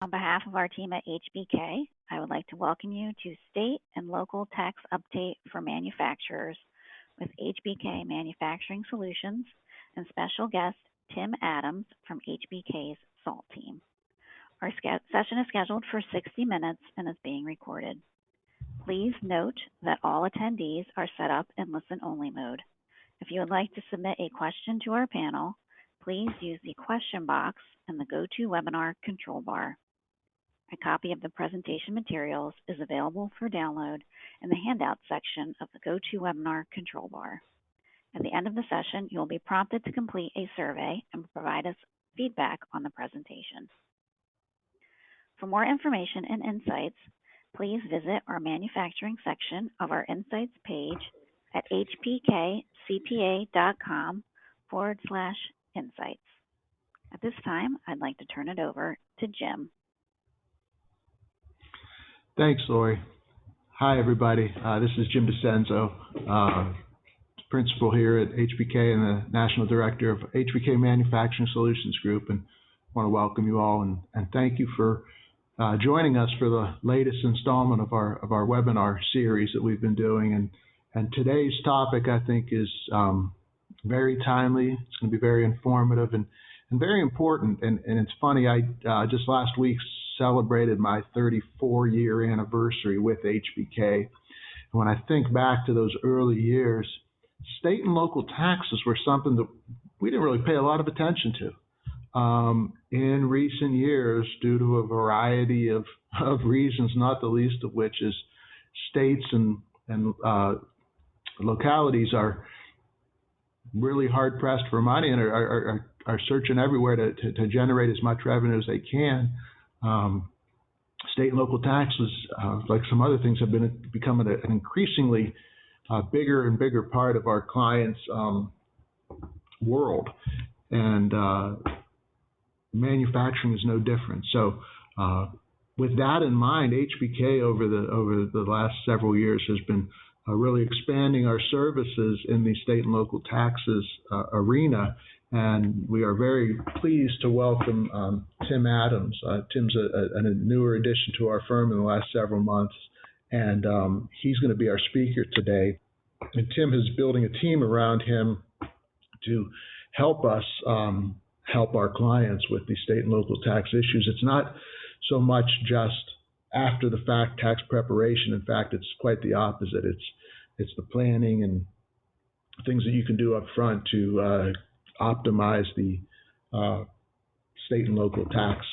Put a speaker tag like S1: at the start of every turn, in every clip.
S1: On behalf of our team at HBK, I would like to welcome you to State and Local Tax Update for Manufacturers with HBK Manufacturing Solutions and special guest Tim Adams from HBK's SALT team. Our session is scheduled for 60 minutes and is being recorded. Please note that all attendees are set up in listen-only mode. If you would like to submit a question to our panel, please use the question box in the GoToWebinar control bar. A copy of the presentation materials is available for download in the handout section of the GoToWebinar control bar. At the end of the session, you will be prompted to complete a survey and provide us feedback on the presentation. For more information and insights, please visit our manufacturing section of our Insights page at hpkcpa.com/insights. At this time, I'd like to turn it over to Jim.
S2: Thanks, Lori. Hi, everybody. This is Jim DeCenzo, principal here at HBK and the National Director of HBK Manufacturing Solutions Group, and I want to welcome you all and thank you for joining us for the latest installment of our webinar series that we've been doing. And today's topic, I think, is very timely. It's going to be very informative and very important. And it's funny, I just last week celebrated my 34-year anniversary with HBK. And when I think back to those early years, state and local taxes were something that we didn't really pay a lot of attention to. In recent years, due to a variety of reasons, not the least of which is states and localities are really hard pressed for money and are searching everywhere to generate as much revenue as they can. State and local taxes, like some other things, have become an increasingly bigger and bigger part of our clients' world, and manufacturing is no different. So, with that in mind, HBK over the last several years has been really expanding our services in the state and local taxes arena. And we are very pleased to welcome Tim Adams. Tim's a newer addition to our firm in the last several months, and he's going to be our speaker today. And Tim is building a team around him to help us help our clients with the state and local tax issues. It's not so much just after the fact tax preparation. In fact, it's quite the opposite. It's the planning and things that you can do up front to optimize the state and local taxes.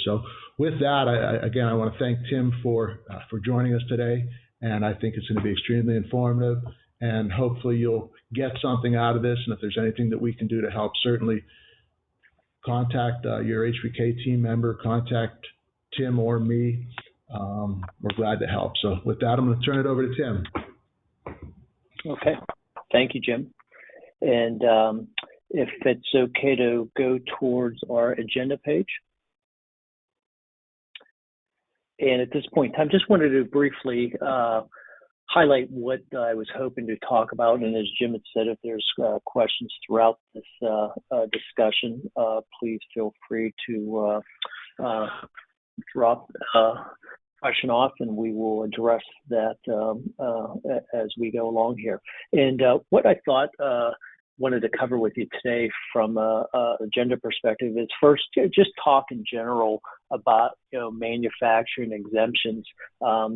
S2: So with that, I want to thank Tim for joining us today, and I think it's going to be extremely informative, and hopefully you'll get something out of this. And if there's anything that we can do to help, certainly contact your HBK team member, contact Tim or me. We're glad to help. So with that, I'm going to turn it over to Tim.
S3: Okay. Thank you, Jim. And if it's okay to go towards our agenda page. And at this point in time, just wanted to briefly highlight what I was hoping to talk about. And as Jim had said, if there's questions throughout this discussion, please feel free to drop question off, and we will address that as we go along here. And what I thought wanted to cover with you today from a agenda perspective is first, just talk in general about manufacturing exemptions,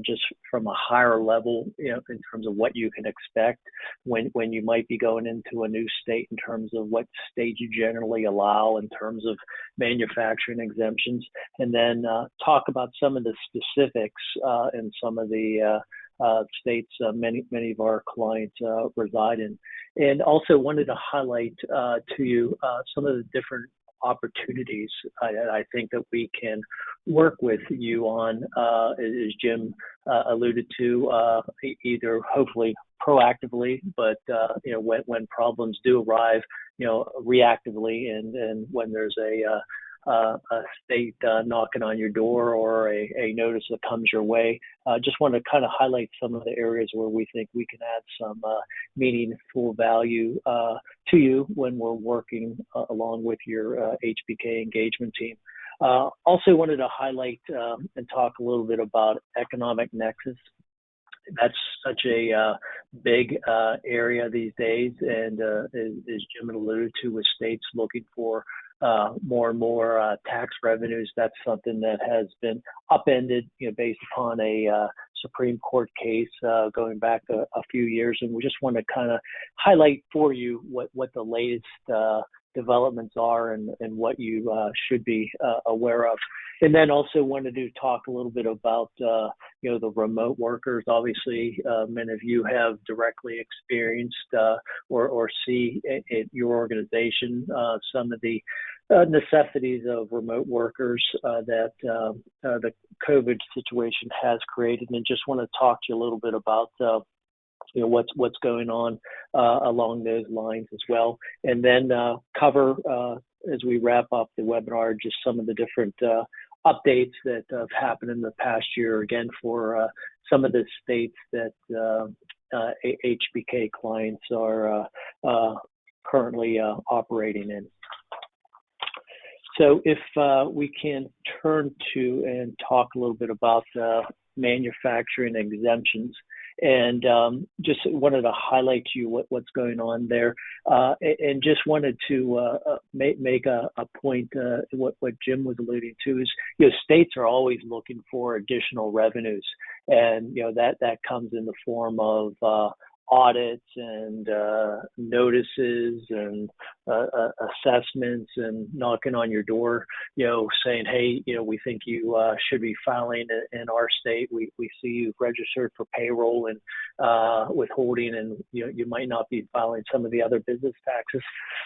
S3: just from a higher level, in terms of what you can expect when you might be going into a new state, in terms of what state you generally allow in terms of manufacturing exemptions, and then talk about some of the specifics in some of the states many of our clients reside in. And also wanted to highlight to you some of the different opportunities I think that we can work with you on, as Jim alluded to, either hopefully proactively, but when problems do arrive, reactively, and when there's a state knocking on your door or a notice that comes your way. Just want to kind of highlight some of the areas where we think we can add some meaningful value to you when we're working along with your HBK engagement team. Also wanted to highlight and talk a little bit about economic nexus. That's such a big area these days, and as Jim alluded to, with states looking for more and more tax revenues, that's something that has been upended, based upon a Supreme Court case going back a few years. And we just want to kind of highlight for you what the latest developments are and what you should be aware of. And then also wanted to talk a little bit about, the remote workers. Obviously, many of you have directly experienced or see at your organization some of the necessities of remote workers that the COVID situation has created. And just want to talk to you a little bit about what's going on along those lines as well, and then cover as we wrap up the webinar just some of the different updates that have happened in the past year, again, for some of the states that HBK clients are currently operating in. So if we can turn to and talk a little bit about manufacturing exemptions. And just wanted to highlight to you what's going on there, and just wanted to make a point. What Jim was alluding to is, states are always looking for additional revenues, and that comes in the form of audits and notices and assessments and knocking on your door, saying, hey, we think you should be filing in our state. We see you've registered for payroll and withholding, and you might not be filing some of the other business taxes.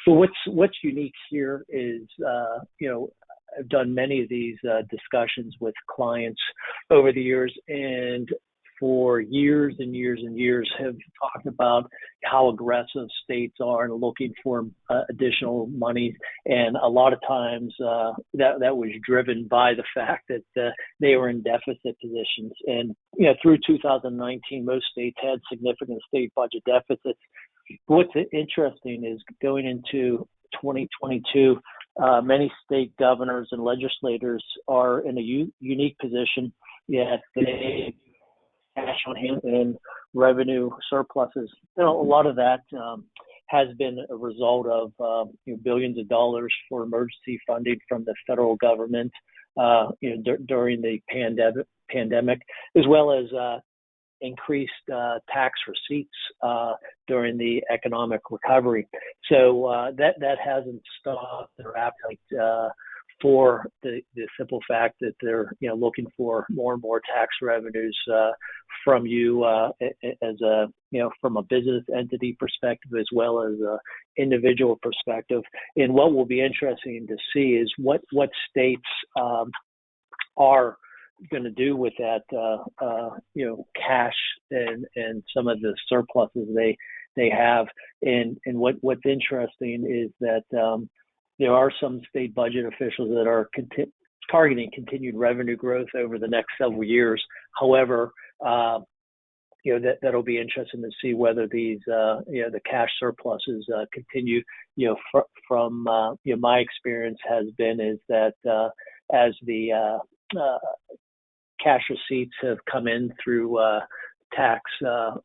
S3: But what's unique here is, I've done many of these discussions with clients over the years, and for years and years and years have talked about how aggressive states are in looking for additional money. And a lot of times that was driven by the fact that they were in deficit positions. And, through 2019, most states had significant state budget deficits. What's interesting is going into 2022, many state governors and legislators are in a unique position, yet they cash on hand and revenue surpluses. A lot of that has been a result of billions of dollars for emergency funding from the federal government during the pandemic, as well as increased tax receipts during the economic recovery. So that hasn't stopped their appetite for the simple fact that they're looking for more and more tax revenues from you as a from a business entity perspective as well as a individual perspective. And what will be interesting to see is what states are going to do with that cash and some of the surpluses they have. And what's interesting is that there are some state budget officials that are targeting continued revenue growth over the next several years. However, that'll be interesting to see whether these the cash surpluses continue. From my experience has been is that as the cash receipts have come in through tax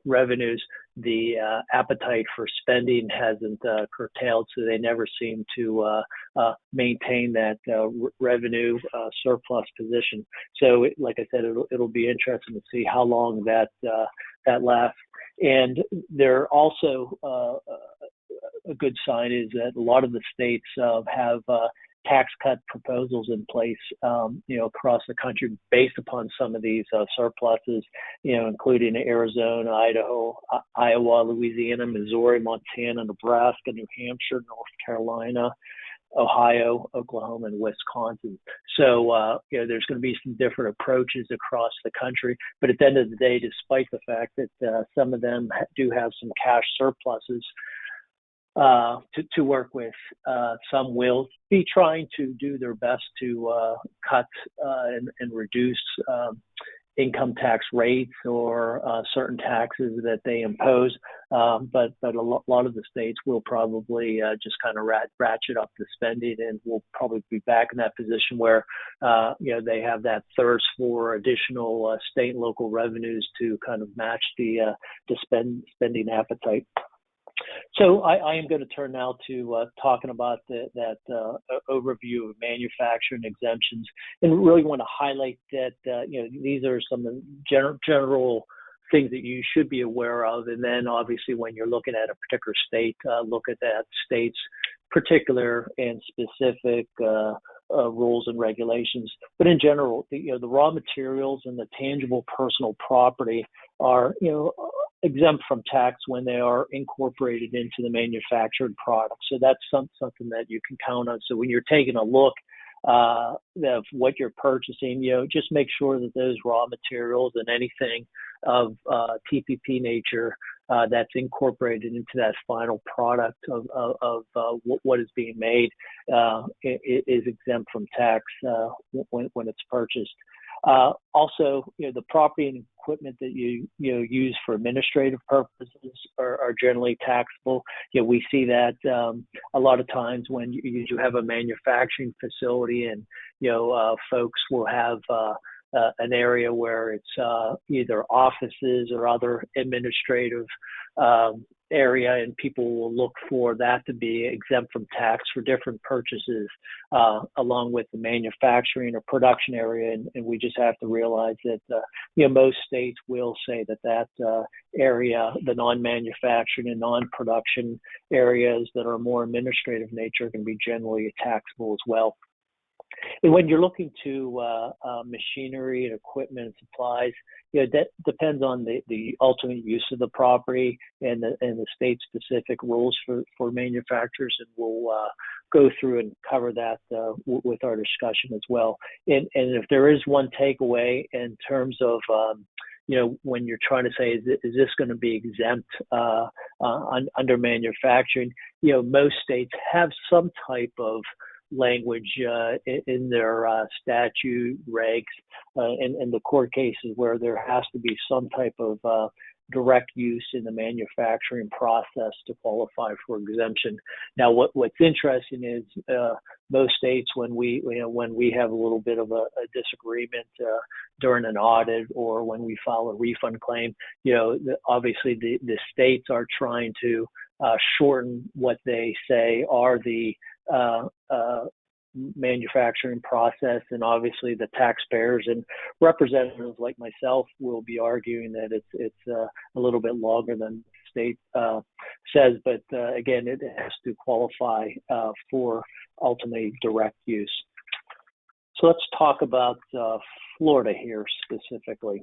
S3: revenues, the appetite for spending hasn't curtailed, so they never seem to maintain that revenue surplus position. So, like I said, it'll be interesting to see how long that lasts. And there also a good sign is that a lot of the states have tax cut proposals in place, across the country based upon some of these surpluses, including Arizona, Idaho, Iowa, Louisiana, Missouri, Montana, Nebraska, New Hampshire, North Carolina, Ohio, Oklahoma, and Wisconsin. So, there's going to be some different approaches across the country. But at the end of the day, despite the fact that some of them do have some cash surpluses to work with, some will be trying to do their best to cut and reduce income tax rates or certain taxes that they impose, but lot of the states will probably just kind of ratchet up the spending, and we'll probably be back in that position where they have that thirst for additional state and local revenues to kind of match the spending appetite. So I am going to turn now to talking about that overview of manufacturing exemptions, and really want to highlight that these are some general things that you should be aware of, and then obviously when you're looking at a particular state, look at that state's particular and specific rules and regulations. But in general, the raw materials and the tangible personal property are exempt from tax when they are incorporated into the manufactured product. So that's something that you can count on. So when you're taking a look of what you're purchasing, just make sure that those raw materials and anything of TPP nature that's incorporated into that final product of what is being made is exempt from tax when it's purchased. Also, the property and equipment that you use for administrative purposes are generally taxable. We see that a lot of times when you have a manufacturing facility, and folks will have an area where it's either offices or other administrative area, and people will look for that to be exempt from tax for different purchases along with the manufacturing or production area. And we just have to realize that most states will say that area, the non-manufacturing and non-production areas that are more administrative nature, can be generally taxable as well. And when you're looking to machinery and equipment and supplies, that depends on the ultimate use of the property and the state-specific rules for manufacturers, and we'll go through and cover that with our discussion as well. And if there is one takeaway in terms of when you're trying to say, is this going to be exempt under manufacturing, most states have some type of language in their statute regs and the court cases where there has to be some type of direct use in the manufacturing process to qualify for exemption. Now, what's interesting is most states, when we have a little bit of a disagreement during an audit or when we file a refund claim, obviously the states are trying to shorten what they say are the manufacturing process, and obviously the taxpayers and representatives like myself will be arguing that it's a little bit longer than the state says, but again, it has to qualify for ultimately direct use. So let's talk about Florida here specifically,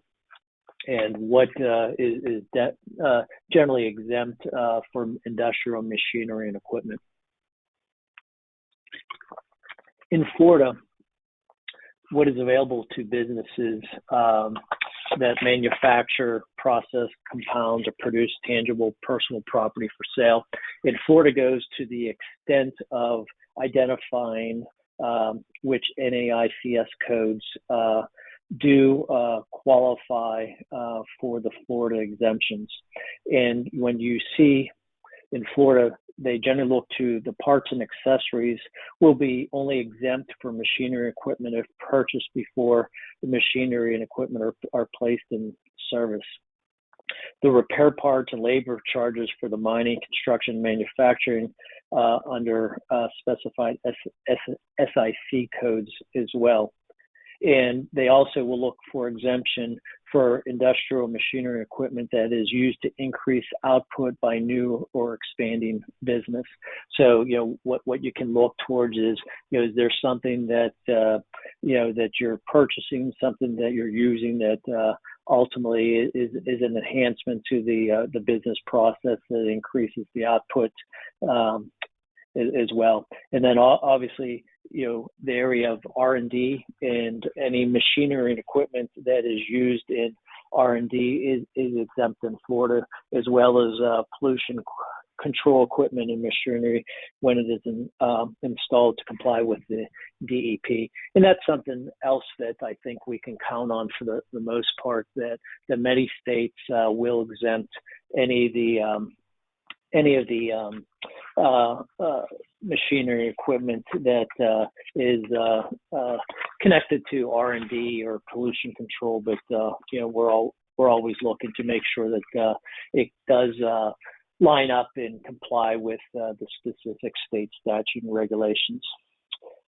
S3: and what is generally exempt from industrial machinery and equipment. In Florida, what is available to businesses that manufacture, process, compound, or produce tangible personal property for sale in Florida goes to the extent of identifying which NAICS codes do qualify for the Florida exemptions. And when you see in Florida, they generally look to the parts and accessories will be only exempt for machinery and equipment if purchased before the machinery and equipment are placed in service. The repair parts and labor charges for the mining, construction, manufacturing under specified SIC codes as well. And they also will look for exemption for industrial machinery and equipment that is used to increase output by new or expanding business. So, what you can look towards is there something that, that you're purchasing, something that you're using that ultimately is an enhancement to the business process that increases the output as well. And then obviously, the area of R&D and any machinery and equipment that is used in R&D is exempt in Florida, as well as pollution control equipment and machinery when it is installed to comply with the DEP. And that's something else that I think we can count on for the most part, that many states will exempt any of the machinery equipment that is connected to R&D or pollution control. But we're always looking to make sure that it does line up and comply with the specific state statute and regulations.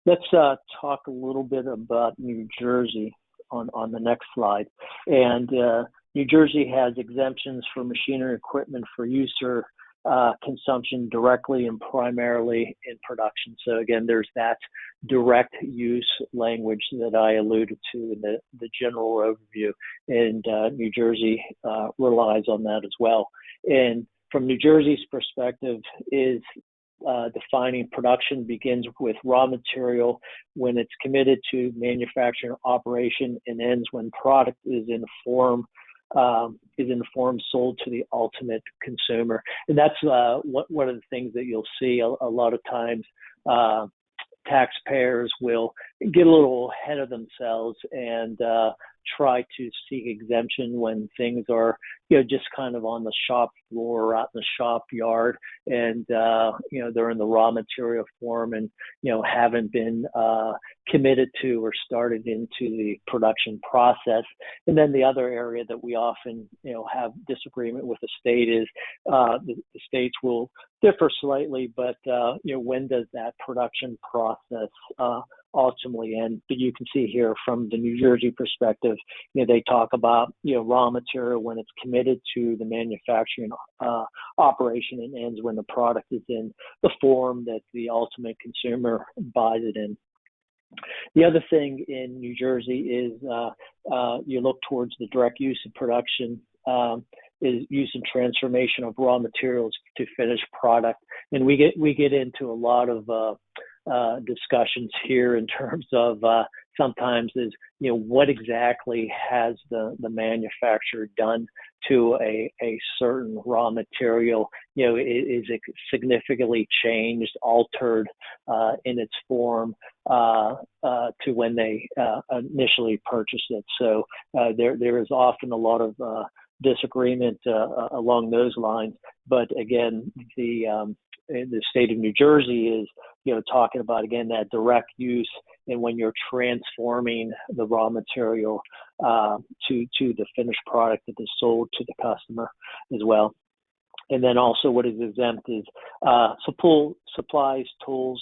S3: Let's talk a little bit about New Jersey on the next slide. And New Jersey has exemptions for machinery equipment for use or consumption directly and primarily in production. So again, there's that direct use language that I alluded to in the general overview, and New Jersey relies on that as well. And from New Jersey's perspective is defining production begins with raw material when it's committed to manufacturing operation and ends when product is in form sold to the ultimate consumer. And that's one of the things that you'll see a lot of times. Taxpayers will get a little ahead of themselves and try to seek exemption when things are, just kind of on the shop floor or out in the shop yard, and they're in the raw material form and haven't been committed to or started into the production process. And then the other area that we often have disagreement with the state is the states will differ slightly, but when does that production process ultimately end? But you can see here from the New Jersey perspective, they talk about raw material when it's committed to the manufacturing operation and ends when the product is in the form that the ultimate consumer buys it in. The other thing in New Jersey is you look towards the direct use of production is use and transformation of raw materials to finished product, and we get into a lot of discussions here in terms of sometimes is what exactly has the manufacturer done to a certain raw material? Is it significantly changed, altered in its form to when they initially purchased it? So there is often a lot of disagreement along those lines. But again, the state of New Jersey is talking about, again, that direct use, and when you're transforming the raw material to the finished product that is sold to the customer as well. And then also what is exempt is supplies, tools,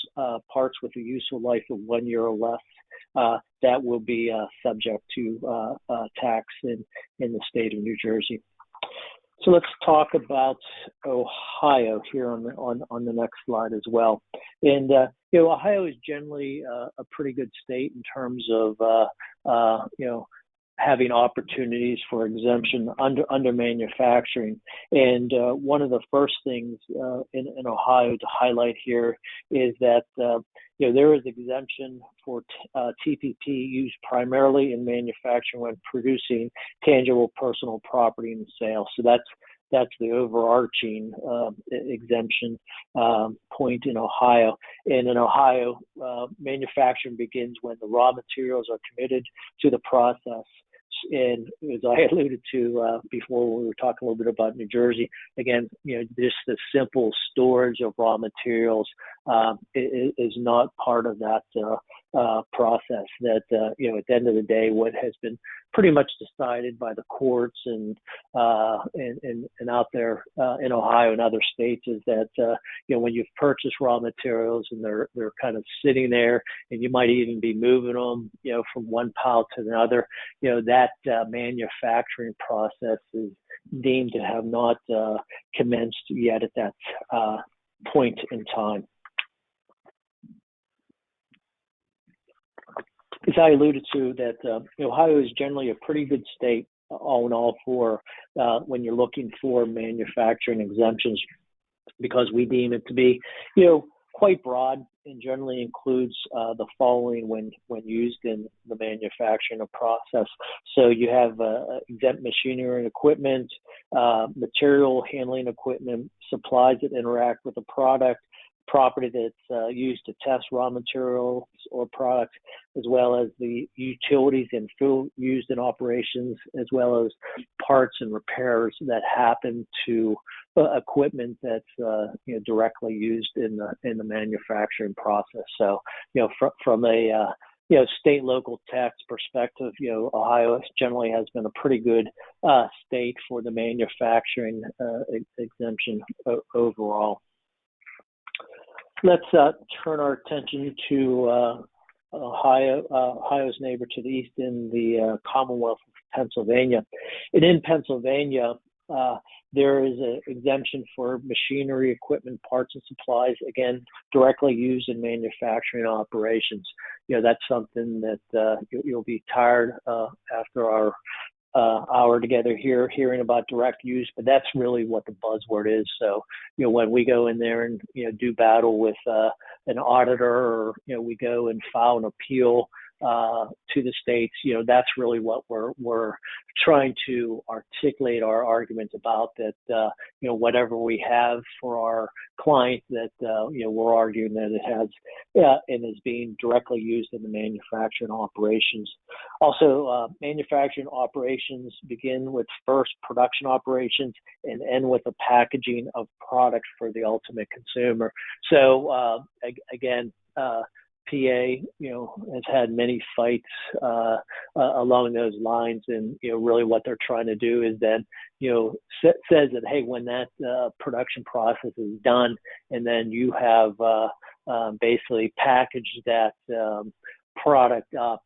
S3: parts with a useful life of 1 year or less. That will be subject to tax in the state of New Jersey. So let's talk about Ohio here on the next slide as well. And Ohio is generally a pretty good state in terms of having opportunities for exemption under manufacturing. And one of the first things in Ohio to highlight here is that there is exemption for TPP used primarily in manufacturing when producing tangible personal property and sale. So that's the overarching exemption point in Ohio. And in Ohio, manufacturing begins when the raw materials are committed to the process. And as I alluded to before, when we were talking a little bit about New Jersey, again, just the simple storage of raw materials is not part of that process. That at the end of the day, what has been pretty much decided by the courts and out there in Ohio and other states is that when you've purchased raw materials and they're kind of sitting there, and you might even be moving them from one pile to another, that manufacturing process is deemed to have not commenced yet at that point in time. As I alluded to, that Ohio is generally a pretty good state all in all for when you're looking for manufacturing exemptions, because we deem it to be quite broad and generally includes the following when used in the manufacturing process. So you have exempt machinery and equipment, material handling equipment, supplies that interact with the product, property that's used to test raw materials or products, as well as the utilities and fuel used in operations, as well as parts and repairs that happen to equipment that's directly used in the manufacturing process. So from a state and local tax perspective, Ohio generally has been a pretty good state for the manufacturing exemption overall. Let's turn our attention to Ohio's neighbor to the east in the Commonwealth of Pennsylvania. And in Pennsylvania, there is an exemption for machinery, equipment, parts, and supplies, again, directly used in manufacturing operations. That's something that you'll be tired after our hour together here hearing about direct use, but that's really what the buzzword is. So when we go in there and do battle with an auditor, or we go and file an appeal to the states, that's really what we're trying to articulate our arguments about, that whatever we have for our client, that we're arguing that it has and is being directly used in the manufacturing operations. Also, manufacturing operations begin with first production operations and end with the packaging of products for the ultimate consumer. So again, PA, has had many fights along those lines, and really what they're trying to do is then, says that, hey, when that production process is done, and then you have basically packaged that product up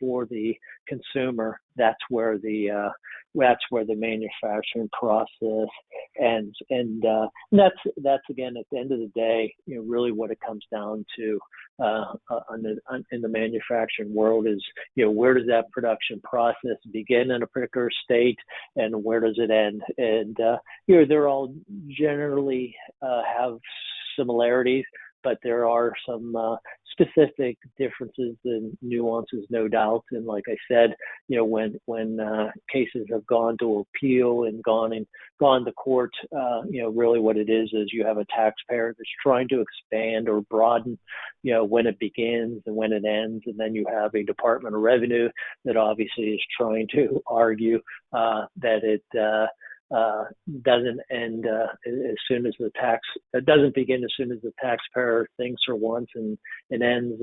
S3: for the consumer, that's where the manufacturing process ends, and that's again, at the end of the day, really what it comes down to in the manufacturing world is, where does that production process begin in a particular state, and where does it end? And they're all generally have similarities, but there are some specific differences and nuances, no doubt. And like I said, when cases have gone to appeal and gone to court, really what it is you have a taxpayer that's trying to expand or broaden, when it begins and when it ends, and then you have a Department of Revenue that obviously is trying to argue that it doesn't end as soon as it doesn't begin as soon as the taxpayer thinks or wants, and it ends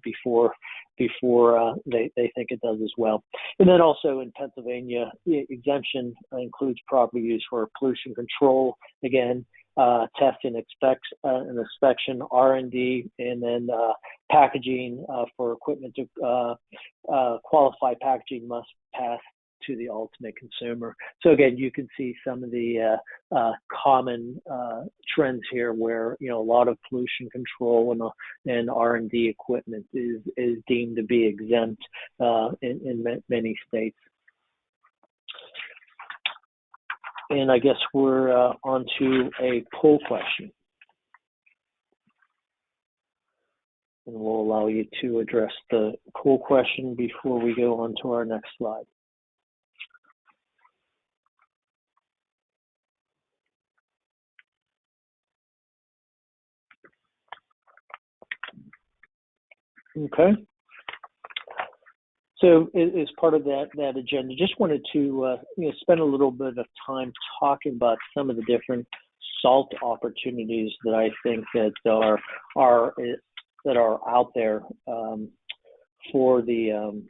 S3: before they think it does as well. And then also in Pennsylvania, the exemption includes property use for pollution control, again, testing, inspection, R&D, and then packaging for equipment to qualify packaging must pass to the ultimate consumer. So again, you can see some of the common trends here, where a lot of pollution control and R&D equipment is deemed to be exempt in many states. And I guess we're on to a poll question, and we'll allow you to address the poll question before we go on to our next slide. Okay. So as part of that agenda, just wanted to spend a little bit of time talking about some of the different SALT opportunities that I think that are out there for the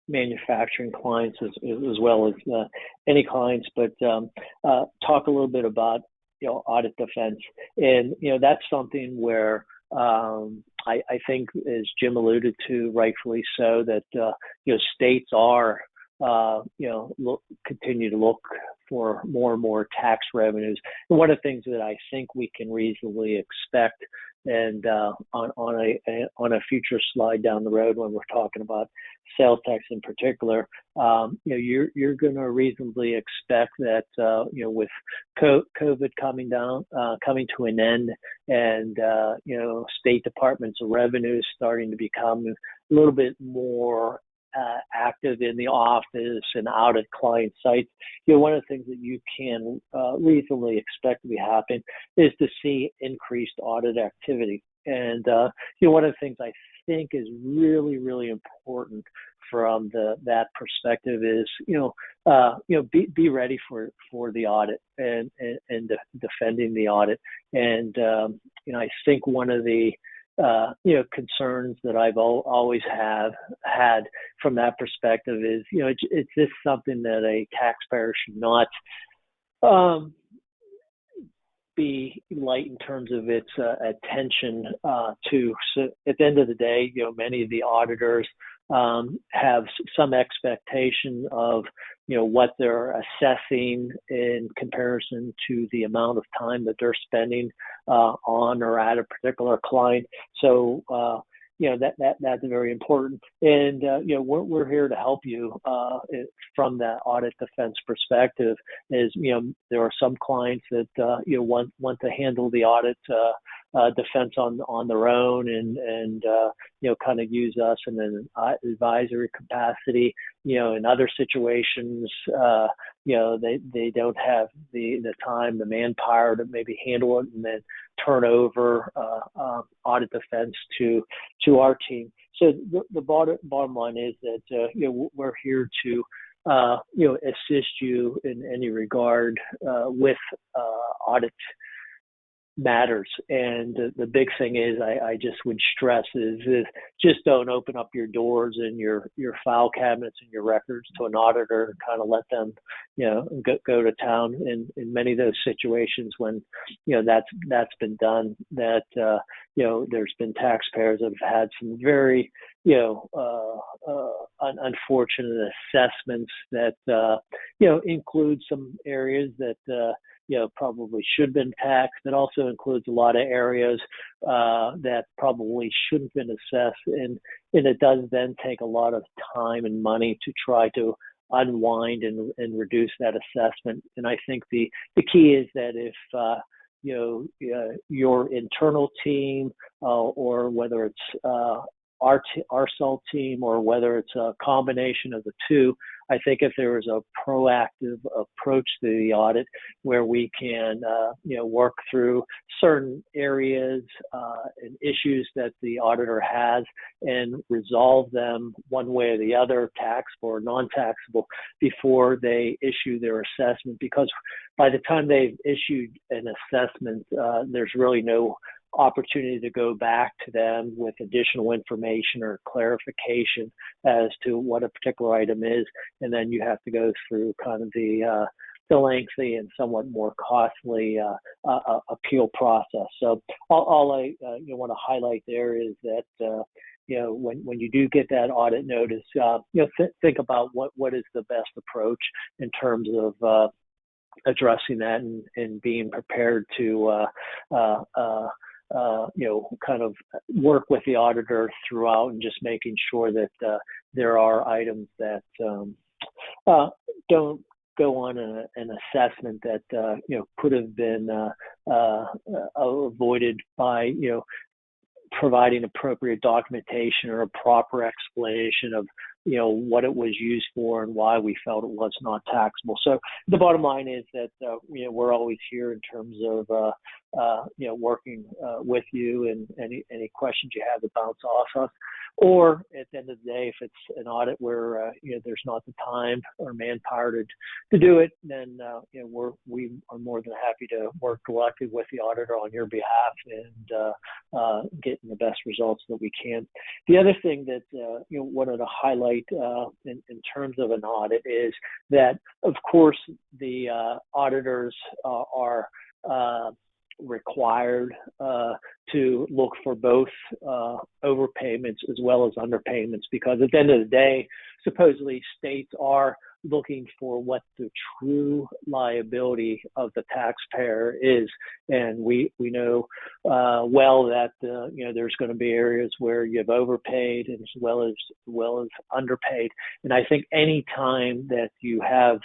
S3: manufacturing clients as well as any clients, but talk a little bit about audit defense, and that's something where I think, as Jim alluded to, rightfully so, that states are continue to look for more and more tax revenues. And one of the things that I think we can reasonably expect, and on a future slide down the road when we're talking about sales tax in particular, you're going to reasonably expect that with COVID coming to an end, and state departments of revenue starting to become a little bit more active in the office and out at client sites, one of the things that you can reasonably expect to be happening is to see increased audit activity. And one of the things I think is really, really important from that perspective is be ready for the audit and defending the audit. And I think one of the concerns that I've always had from that perspective is, it's just something that a taxpayer should not be light in terms of its attention to. So at the end of the day, many of the auditors have some expectation of what they're assessing in comparison to the amount of time that they're spending on or at a particular client. So that's very important. And we're here to help you from that audit defense perspective. Is there are some clients that want to handle the audit defense on their own, and kind of use us in an advisory capacity. In other situations, they don't have the time, the manpower to maybe handle it, and then turn over audit defense to our team. So the bottom line is that we're here to assist you in any regard with audit matters. And the big thing is, I just would stress is just don't open up your doors and your file cabinets and your records to an auditor and kind of let them go to town. In many of those situations when that's been done, that there's been taxpayers that have had some very unfortunate assessments that include some areas that probably should have been taxed. It also includes a lot of areas that probably shouldn't have been assessed, and it does then take a lot of time and money to try to unwind and reduce that assessment. And I think the key is that if your internal team or whether it's our salt team or whether it's a combination of the two, I think if there is a proactive approach to the audit where we can, work through certain areas and issues that the auditor has and resolve them one way or the other, taxable or non-taxable, before they issue their assessment. Because by the time they've issued an assessment, there's really no opportunity to go back to them with additional information or clarification as to what a particular item is, and then you have to go through kind of the lengthy and somewhat more costly appeal process. So all I want to highlight there is that when you do get that audit notice, think about what is the best approach in terms of addressing that and being prepared to kind of work with the auditor throughout, and just making sure that there are items that don't go on an assessment that could have been avoided by providing appropriate documentation or a proper explanation of what it was used for and why we felt it was not taxable. So the bottom line is that we're always here in terms of working with you, and any questions you have to bounce off us. Or at the end of the day, if it's an audit where there's not the time or manpower to do it, then we are more than happy to work directly with the auditor on your behalf and getting the best results that we can. The other thing that wanted to highlight in terms of an audit is that, of course, the auditors are required to look for both overpayments as well as underpayments, because at the end of the day, supposedly states are looking for what the true liability of the taxpayer is, and we know well that there's going to be areas where you've overpaid as well as underpaid. And I think any time that you have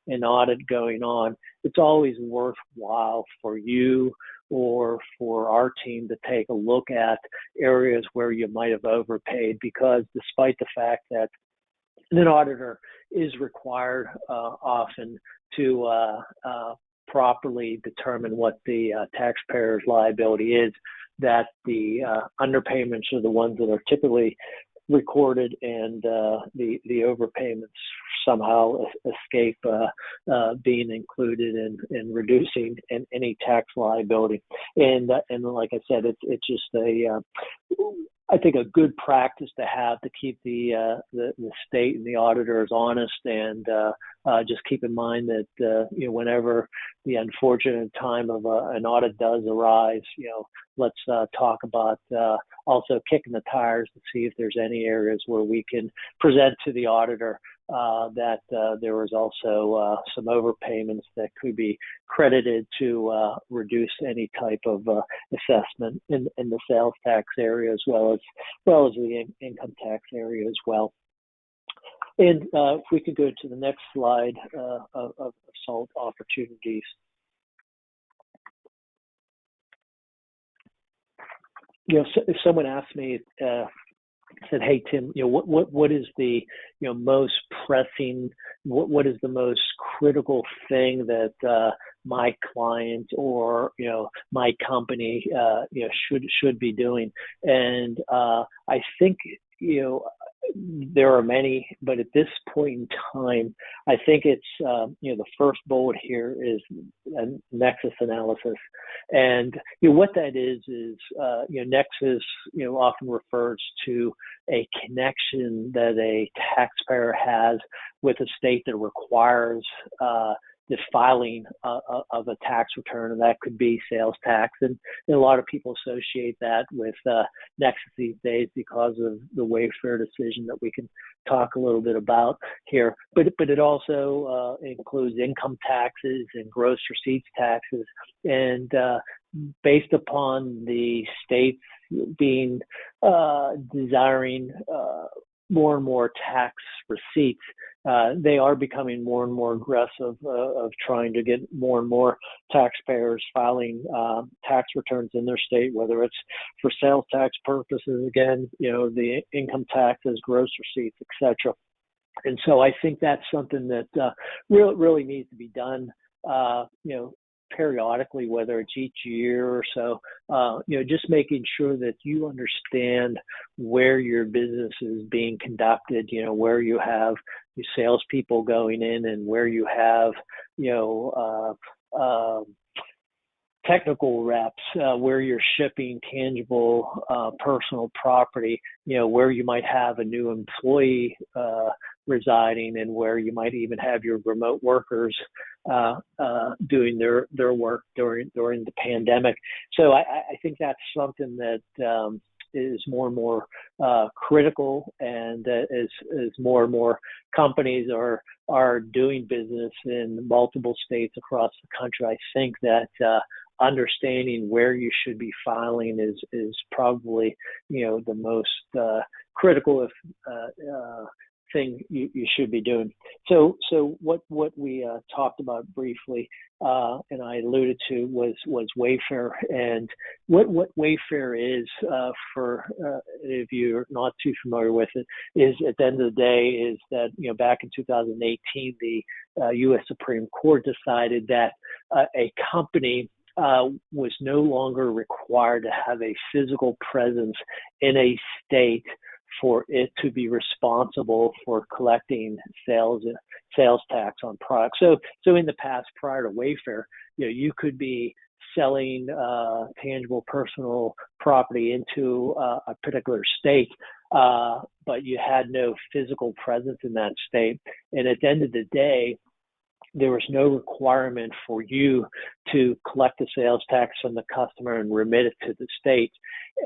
S3: an audit going on, it's always worthwhile for you or for our team to take a look at areas where you might have overpaid, because despite the fact that an auditor is required often to properly determine what the taxpayer's liability is, that the underpayments are the ones that are typically recorded, and the overpayments somehow escape being included in reducing any tax liability. And like I said, it's just I think a good practice to have to keep the state and the auditors honest, and just keep in mind that whenever the unfortunate time of an audit does arise, let's talk about also kicking the tires to see if there's any areas where we can present to the auditor that there was also some overpayments that could be credited to reduce any type of assessment in the sales tax area, as well as the income tax area as well. And if we could go to the next slide of SALT opportunities. If someone asked me, said, "Hey Tim, what is the most pressing, what is the most critical thing that my client or my company should be doing?" And I think there are many, but at this point in time, I think it's the first bullet here is a Nexus analysis, and what that is Nexus often refers to a connection that a taxpayer has with a state that requires the filing of a tax return, and that could be sales tax. And a lot of people associate that with Nexus these days because of the Wayfair decision that we can talk a little bit about here. But it also includes income taxes and gross receipts taxes, and based upon the states being desiring more and more tax receipts, they are becoming more and more aggressive of trying to get more and more taxpayers filing tax returns in their state, whether it's for sales tax purposes, again, the income taxes, gross receipts, etc. And so I think that's something that really needs to be done, periodically, whether it's each year or so, just making sure that you understand where your business is being conducted, where you have your salespeople going in and where you have, technical reps, where you're shipping tangible personal property, where you might have a new employee residing, and where you might even have your remote workers doing their work during the pandemic. So I think that's something that is more and more critical, and as more and more companies are doing business in multiple states across the country, I think that understanding where you should be filing is probably the most critical thing you should be doing. So what we talked about briefly, and I alluded to, was Wayfair. And what Wayfair is, for if you're not too familiar with it, is at the end of the day is that back in 2018 the U.S. Supreme Court decided that a company was no longer required to have a physical presence in a state for it to be responsible for collecting sales tax on products. So in the past, prior to Wayfair, you could be selling tangible personal property into a particular state, but you had no physical presence in that state. And at the end of the day, there was no requirement for you to collect the sales tax from the customer and remit it to the state.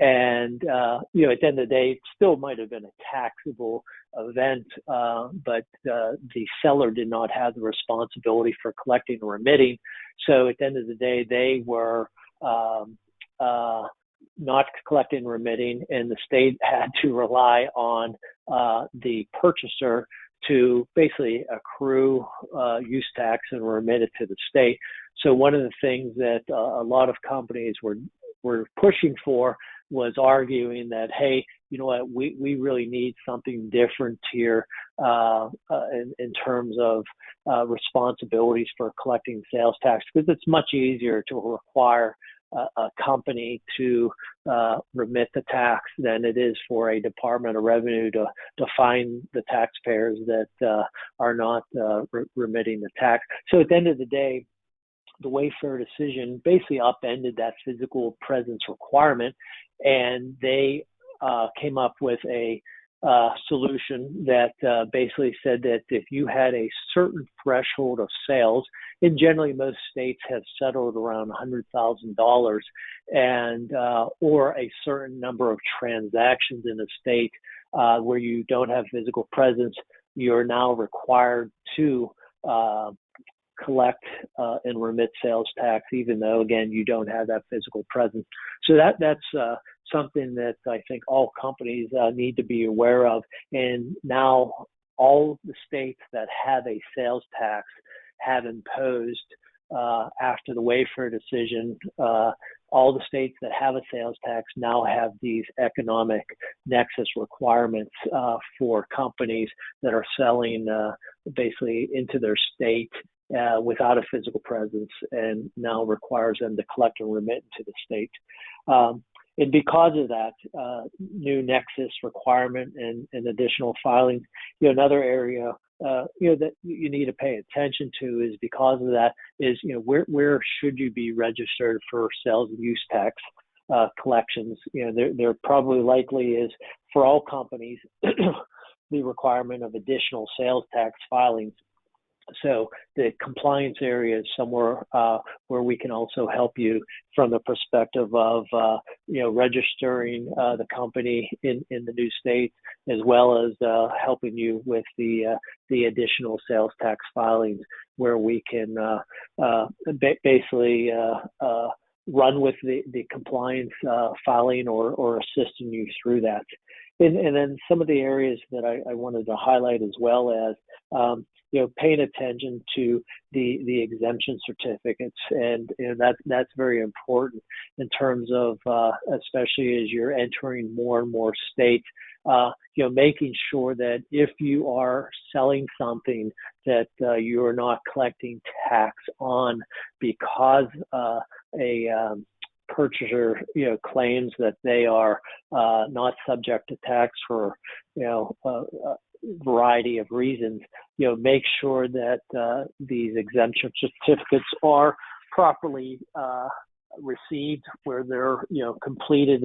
S3: And, at the end of the day, it still might have been a taxable event, but the seller did not have the responsibility for collecting or remitting. So at the end of the day, they were not collecting and remitting, and the state had to rely on the purchaser to basically accrue use tax and remit it to the state. So one of the things that a lot of companies were pushing for was arguing that, hey, you know what, we really need something different here in terms of responsibilities for collecting sales tax, because it's much easier to require a company to remit the tax than it is for a Department of Revenue to fine the taxpayers that are not remitting the tax. So at the end of the day, the Wayfair decision basically upended that physical presence requirement, and they came up with a solution that basically said that if you had a certain threshold of sales, and generally most states have settled around $100,000, and or a certain number of transactions in a state where you don't have physical presence, you're now required to collect and remit sales tax, even though, again, you don't have that physical presence. So that's something that I think all companies need to be aware of. And now all the states that have a sales tax have imposed, after the Wayfair decision, all the states that have a sales tax now have these economic nexus requirements for companies that are selling basically into their state without a physical presence, and now requires them to collect and remit to the state. And because of that new nexus requirement and additional filings, another area that you need to pay attention to is, because of that, is where should you be registered for sales and use tax collections? There probably likely is, for all companies, the requirement of additional sales tax filings. So the compliance area is somewhere where we can also help you from the perspective of registering the company in the new state, as well as helping you with the additional sales tax filings, where we can basically run with the compliance filing or assisting you through that. And then some of the areas that I wanted to highlight, as well as paying attention to the exemption certificates, and that's very important in terms of especially as you're entering more and more states. Making sure that if you are selling something that you are not collecting tax on, because a purchaser claims that they are not subject to tax for a variety of reasons. Make sure that these exemption certificates are properly received, where they're completed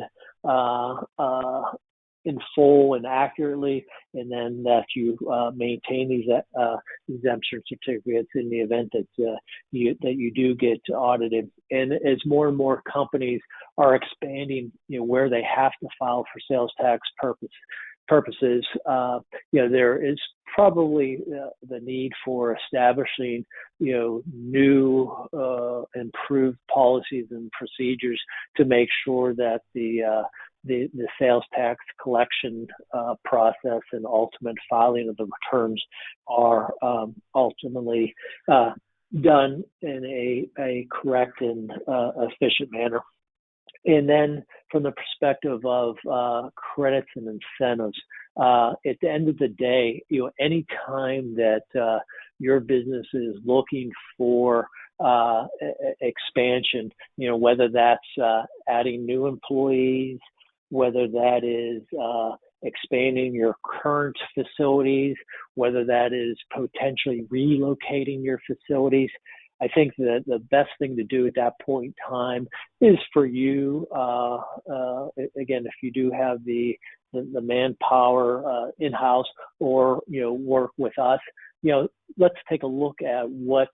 S3: in full and accurately, and then that you maintain these exemption certificates in the event that you do get audited. And as more and more companies are expanding, where they have to file for sales tax purposes, there is probably the need for establishing, new improved policies and procedures to make sure that the sales tax collection process and ultimate filing of the returns are ultimately done in a correct and efficient manner. And then from the perspective of credits and incentives, at the end of the day, any time that your business is looking for expansion, whether that's adding new employees, whether that is expanding your current facilities, whether that is potentially relocating your facilities, I think that the best thing to do at that point in time is for you, again, if you do have the manpower in-house, or work with us, let's take a look at what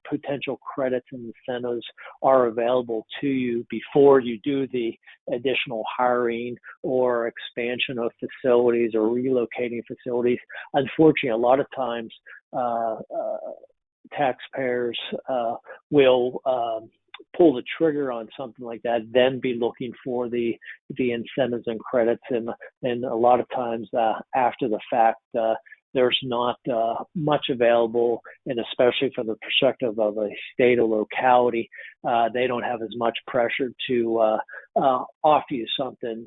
S3: potential credits and incentives are available to you before you do the additional hiring or expansion of facilities or relocating facilities. Unfortunately, a lot of times taxpayers will pull the trigger on something like that, then be looking for the incentives and credits, and a lot of times after the fact, there's not much available, and especially from the perspective of a state or locality, they don't have as much pressure to offer you something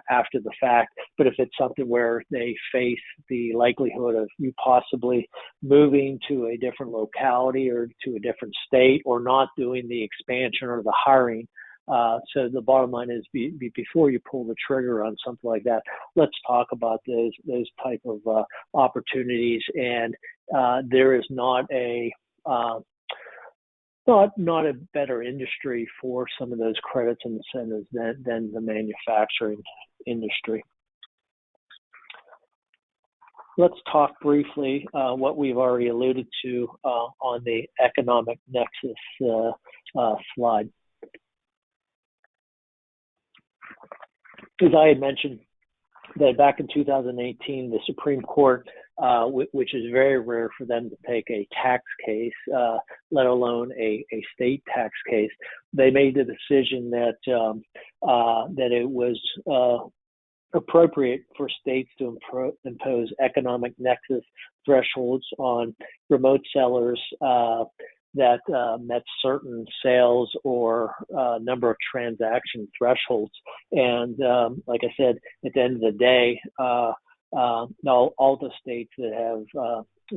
S3: after the fact. But if it's something where they face the likelihood of you possibly moving to a different locality or to a different state, or not doing the expansion or the hiring, so the bottom line is, before you pull the trigger on something like that, let's talk about those type of opportunities. And there is not a better industry for some of those credits and incentives than the manufacturing industry. Let's talk briefly what we've already alluded to on the economic nexus slide. As I had mentioned, that back in 2018, the Supreme Court, which is very rare for them to take a tax case, let alone a state tax case, they made the decision that it was appropriate for states to impose economic nexus thresholds on remote sellers that met certain sales or number of transaction thresholds. And like I said, at the end of the day, all the states that have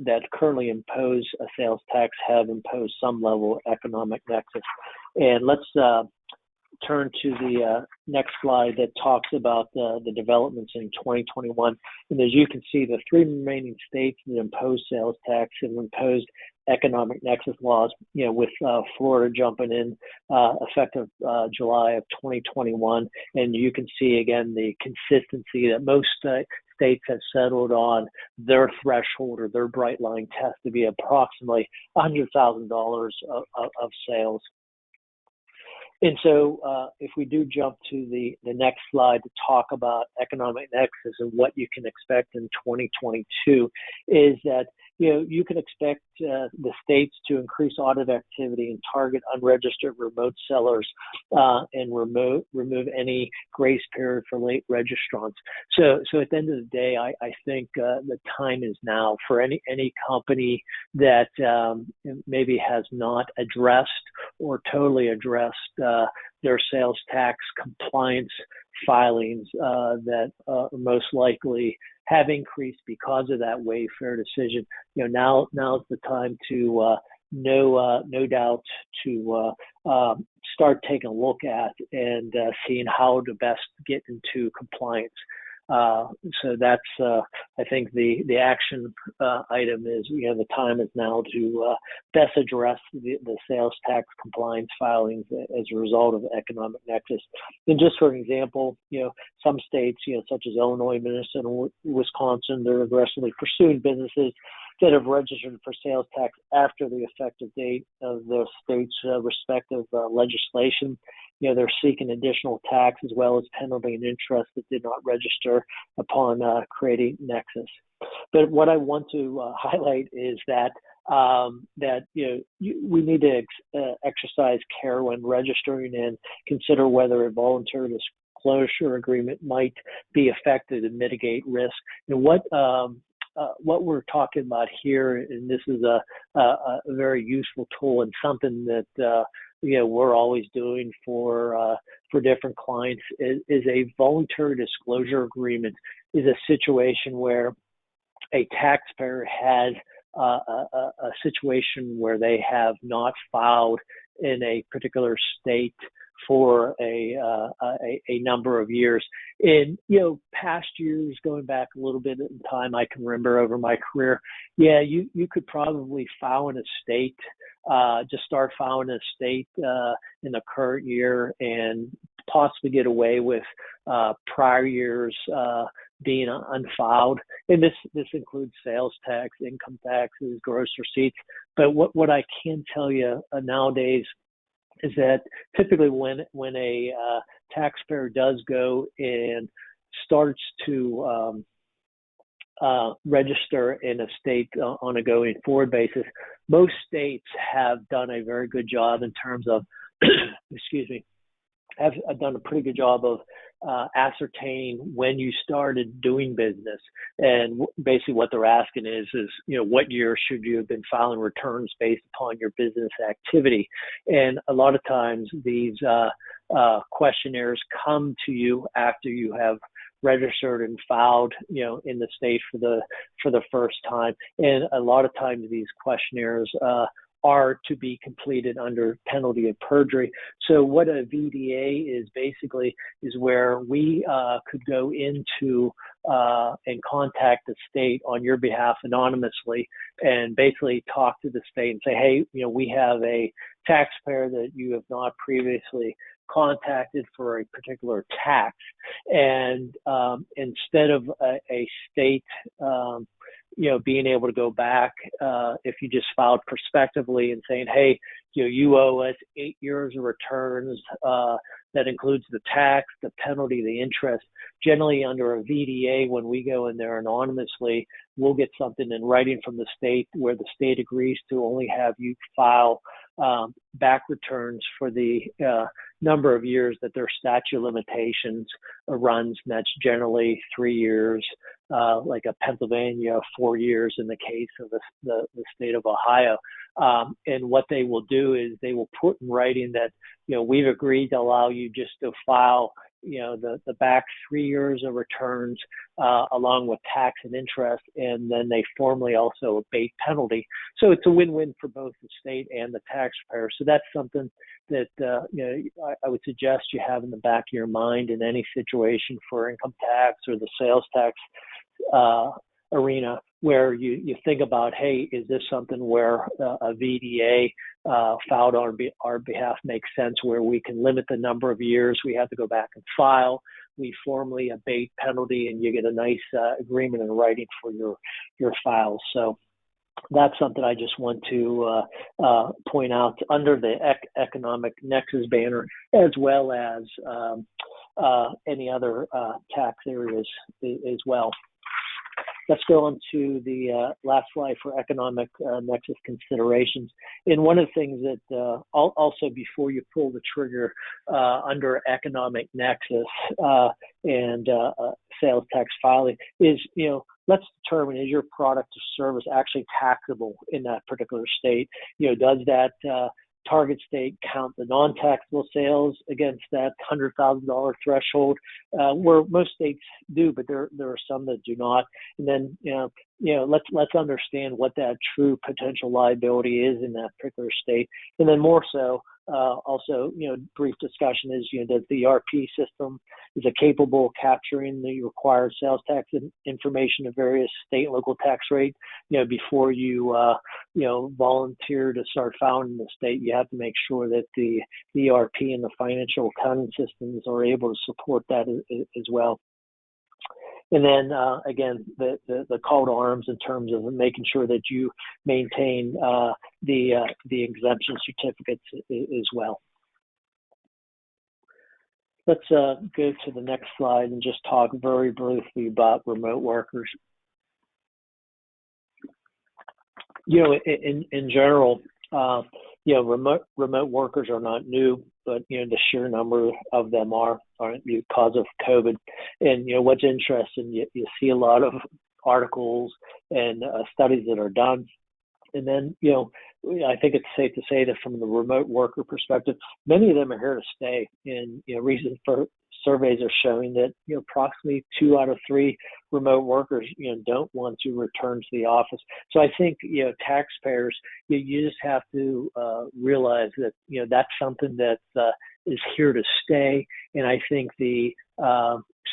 S3: that currently impose a sales tax have imposed some level of economic nexus. And let's turn to the next slide that talks about the developments in 2021. And as you can see, the three remaining states that impose sales tax have imposed economic nexus laws, with Florida jumping in effective July of 2021. And you can see again the consistency that most states have settled on their threshold or their bright line test to be approximately $100,000 of sales. And so if we do jump to the next slide to talk about economic nexus and what you can expect in 2022, is that you can expect the states to increase audit activity and target unregistered remote sellers and remove any grace period for late registrants. So at the end of the day, I think the time is now for any company that maybe has not addressed or totally addressed their sales tax compliance filings that most likely have increased because of that Wayfair decision. Now's the time to no doubt to start taking a look at and seeing how to best get into compliance. So that's I think the action item is the time is now to best address the sales tax compliance filings as a result of economic nexus. And just for an example, some states, such as Illinois, Minnesota, Wisconsin, they're aggressively pursuing businesses that have registered for sales tax after the effective date of the state's respective legislation. They're seeking additional tax as well as penalty and interest that did not register upon creating Nexus. But what I want to highlight is that we need to exercise care when registering and consider whether a voluntary disclosure agreement might be effective to mitigate risk. And what we're talking about here, and this is a very useful tool and something that we're always doing for different clients, is a voluntary disclosure agreement is a situation where a taxpayer has a situation where they have not filed in a particular state for a number of years. In past years, going back a little bit in time, I can remember over my career, you could probably file an estate, just start filing an estate in the current year and possibly get away with prior years being unfiled. And this includes sales tax, income taxes, gross receipts. But what I can tell you nowadays is that typically when a taxpayer does go and starts to register in a state on a going forward basis, most states have done a very good job in terms of, excuse me, have done a pretty good job of ascertaining when you started doing business. And basically what they're asking is what year should you have been filing returns based upon your business activity? And a lot of times these questionnaires come to you after you have registered and filed, in the state for the first time. And a lot of times these questionnaires are to be completed under penalty of perjury. So what a VDA is basically is where we could go into and contact the state on your behalf anonymously and basically talk to the state and say, hey, we have a taxpayer that you have not previously contacted for a particular tax. And instead of a state being able to go back, if you just filed prospectively and saying, hey, you owe us 8 years of returns, that includes the tax, the penalty, the interest. Generally under a VDA, when we go in there anonymously, we'll get something in writing from the state where the state agrees to only have you file back returns for the number of years that their statute of limitations runs, and that's generally 3 years, like a Pennsylvania, 4 years in the case of the state of Ohio. And what they will do is they will put in writing that, we've agreed to allow you just to file, the back 3 years of returns along with tax and interest, and then they formally also abate penalty. So it's a win-win for both the state and the taxpayer. So that's something that I would suggest you have in the back of your mind in any situation for income tax or the sales tax arena, where you think about, hey, is this something where a VDA filed on our behalf makes sense, where we can limit the number of years we have to go back and file, we formally abate penalty, and you get a nice agreement in writing for your files. So that's something I just want to point out under the economic nexus banner, as well as any other tax areas as well. Let's go on to the last slide for economic nexus considerations. And one of the things that also before you pull the trigger under economic nexus and sales tax filing is, let's determine, is your product or service actually taxable in that particular state? Does that target state count the non-taxable sales against that $100,000 threshold, where most states do, but there are some that do not. And then let's understand what that true potential liability is in that particular state. And then more so, also, brief discussion is, does the ERP system, is it capable of capturing the required sales tax information of various state and local tax rate? Before you, volunteer to start filing in the state, you have to make sure that the ERP and the financial accounting systems are able to support that as well. And then again, the call to arms in terms of making sure that you maintain the exemption certificates as well. Let's go to the next slide and just talk very briefly about remote workers. In general, remote workers are not new, but the sheer number of them are because of COVID. And what's interesting, you see a lot of articles and studies that are done, and then I think it's safe to say that from the remote worker perspective, many of them are here to stay. And recent surveys are showing that approximately 2 out of 3 remote workers don't want to return to the office. So I think taxpayers, you just have to realize that that's something that is here to stay. And I think the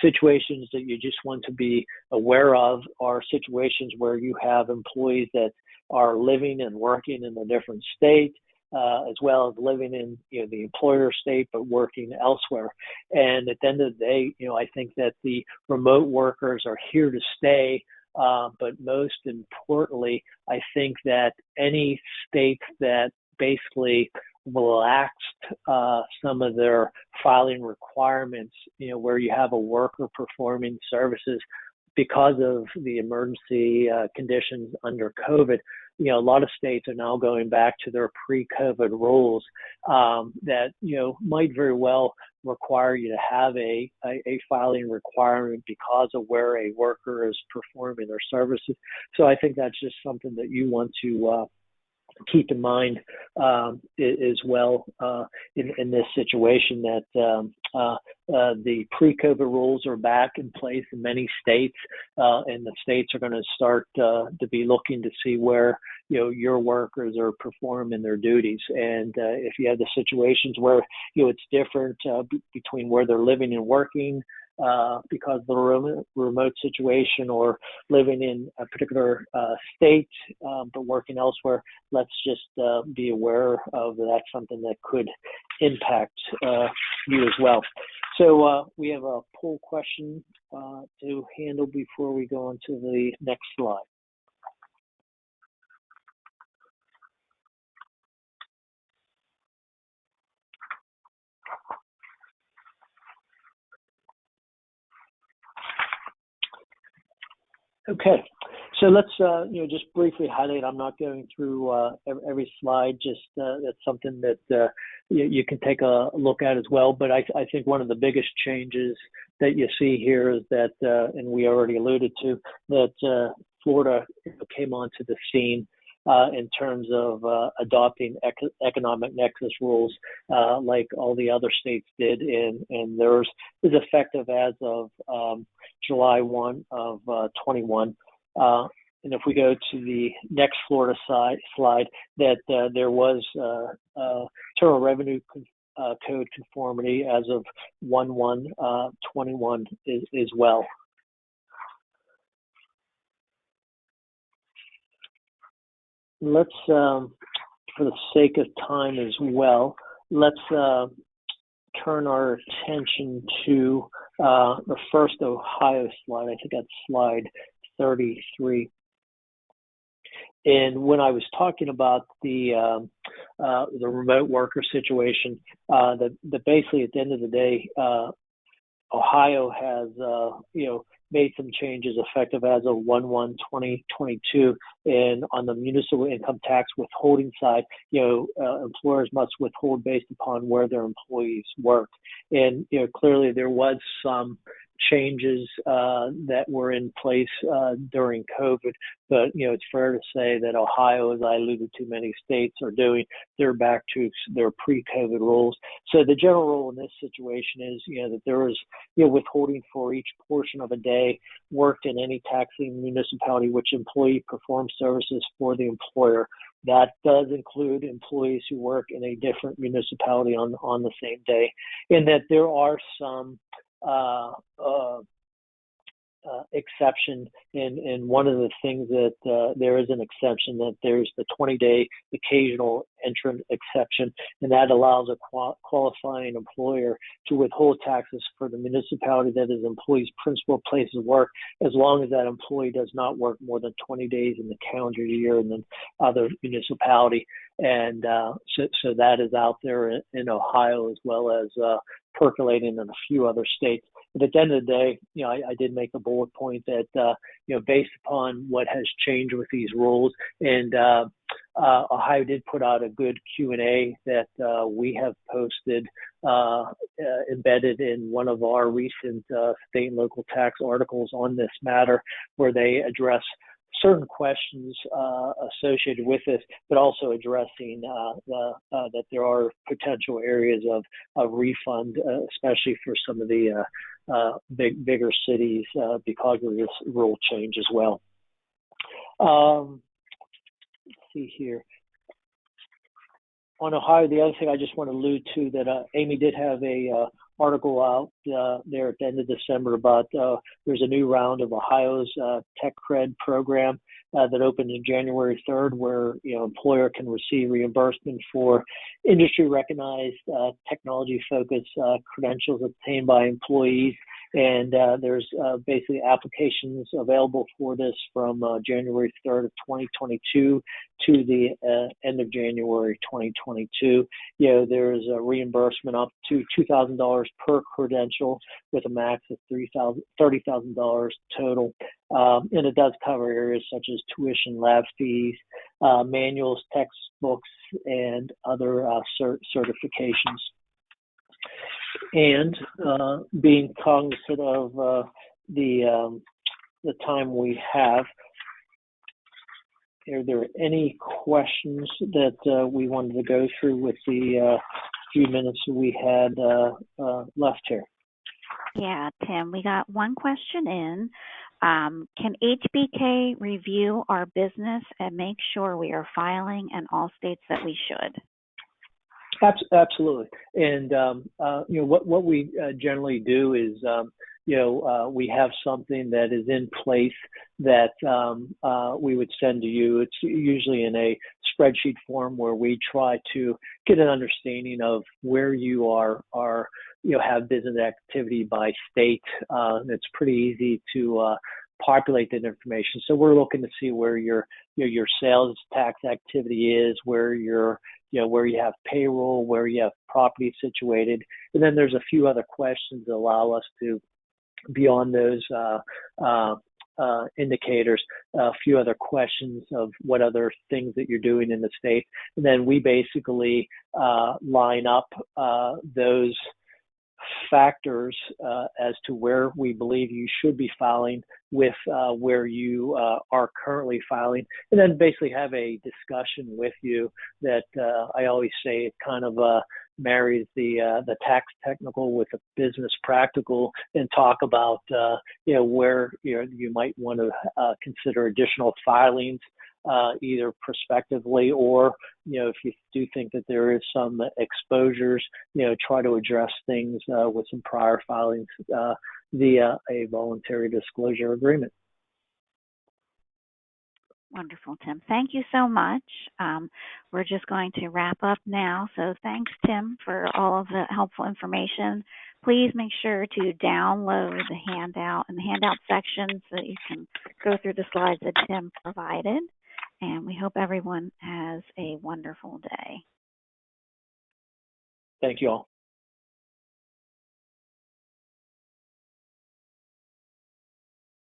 S3: situations that you just want to be aware of are situations where you have employees that are living and working in a different state, as well as living in the employer state but working elsewhere. And at the end of the day, I think that the remote workers are here to stay. But most importantly, I think that any states that basically relaxed some of their filing requirements, where you have a worker performing services because of the emergency conditions under COVID, a lot of states are now going back to their pre-COVID rules that, might very well require you to have a filing requirement because of where a worker is performing their services. So I think that's just something that you want to keep in mind as well in this situation, that the pre-COVID rules are back in place in many states, and the states are going to start to be looking to see where your workers are performing their duties. And if you have the situations where it's different between where they're living and working, because of the remote situation, or living in a particular state but working elsewhere, let's just be aware of that's something that could impact you as well. So we have a poll question to handle before we go on to the next slide. Okay, so let's just briefly highlight. I'm not going through every slide. Just that's something that you can take a look at as well. But I think one of the biggest changes that you see here is that, and we already alluded to, that Florida came onto the scene in terms of adopting economic nexus rules like all the other states did, and theirs is effective as of July 1 of 21. And if we go to the next Florida slide, that there was Internal Revenue Code conformity as of 1/1/21 as well. Let's, for the sake of time as well, let's turn our attention to the first Ohio slide. I think that's slide 33. And when I was talking about the remote worker situation, that basically at the end of the day, Ohio has made some changes effective as of 1/1/2022, and on the municipal income tax withholding side, employers must withhold based upon where their employees work. And clearly there was some changes that were in place during COVID, but it's fair to say that Ohio, as I alluded to, many states are doing, they're back to their pre-COVID rules. So the general rule in this situation is that there is withholding for each portion of a day worked in any taxing municipality which employee performs services for the employer. That does include employees who work in a different municipality on the same day, and that there are some exception, and one of the things that there is an exception, that there's the 20-day occasional entrant exception, and that allows a qualifying employer to withhold taxes for the municipality that is employee's principal place of work, as long as that employee does not work more than 20 days in the calendar year in the other municipality. And so that is out there in Ohio, as well as percolating in a few other states. But at the end of the day, I did make a bullet point that, based upon what has changed with these rules, and Ohio did put out a good Q&A that we have posted, embedded in one of our recent state and local tax articles on this matter, where they address certain questions associated with this, but also addressing that there are potential areas of refund, especially for some of the bigger cities because of this rule change as well. Let's see here. on Ohio, the other thing I just want to allude to that Amy did have a article out there at the end of December about there's a new round of Ohio's Tech Cred program that opens on January 3rd, where employer can receive reimbursement for industry recognized technology focused credentials obtained by employees. And there's basically applications available for this from January 3rd of 2022 to the end of January 2022. There's a reimbursement up to $2,000 per credential with a max of $30,000 total. And it does cover areas such as tuition, lab fees, manuals, textbooks, and other certifications. And being cognizant of the time we have, are there any questions that we wanted to go through with the few minutes we had left here?
S1: Yeah, Tim, we got one question in. Can HBK review our business and make sure we are filing in all states that we should?
S3: Absolutely. And, what we generally do is, we have something that is in place that we would send to you. It's usually in a spreadsheet form where we try to get an understanding of where you have business activity by state. It's pretty easy to populate that information. So we're looking to see where your sales tax activity is, where where you have payroll, where you have property situated. And then there's a few other questions that allow us to, beyond those indicators, a few other questions of what other things that you're doing in the state. And then we basically line up those factors as to where we believe you should be filing with where you are currently filing, and then basically have a discussion with you that I always say it kind of marries the tax technical with the business practical, and talk about where you might want to consider additional filings, either prospectively or if you do think that there is some exposures, try to address things with some prior filings via a voluntary disclosure agreement.
S1: Wonderful, Tim. Thank you so much. We're just going to wrap up now. So thanks, Tim, for all of the helpful information. Please make sure to download the handout in the handout section so that you can go through the slides that Tim provided. And we hope everyone has a wonderful day.
S3: Thank you all.